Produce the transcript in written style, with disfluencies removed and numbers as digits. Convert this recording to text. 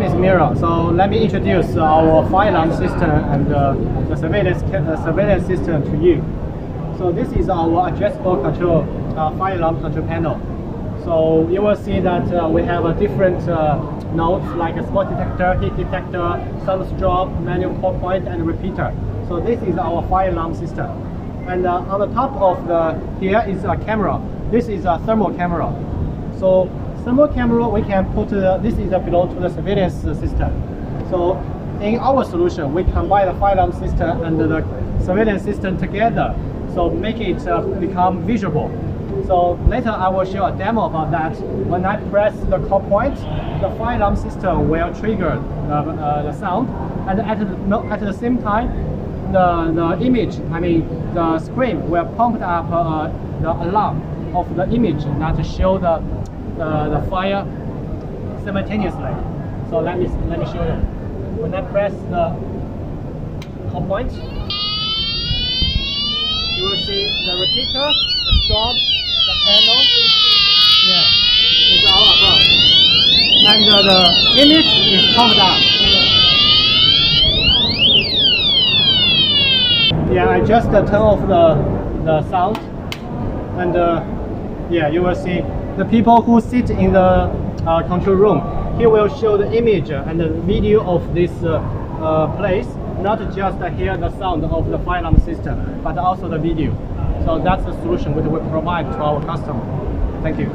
name is Mira. So let me introduce our fire alarm system and the surveillance system to you. So this is our addressable control fire alarm control panel. So you will see that we have a different nodes like a smoke detector, heat detector, sound drop, manual call point, and repeater. So this is our fire alarm system. And on the top of here is a camera. This is a thermal camera. So thermal camera we can put this is belong to the surveillance system. So in our solution we combine the fire alarm system and the surveillance system together. So make it become visible. So later I will show a demo about that. When I press the call point, the fire alarm system will trigger the sound, and at the same time, the image, the screen will pump up the alarm of the image that show the fire simultaneously. So let me show you. When I press the call point, you will see the repeater, the storm, the panel, is all above. And the image is pumped up. Yeah, I just turn off the sound, and you will see the people who sit in the control room. He will show the image and the video of this place, not just hear the sound of the fire alarm system, but also the video. So that's the solution which we provide to our customer. Thank you.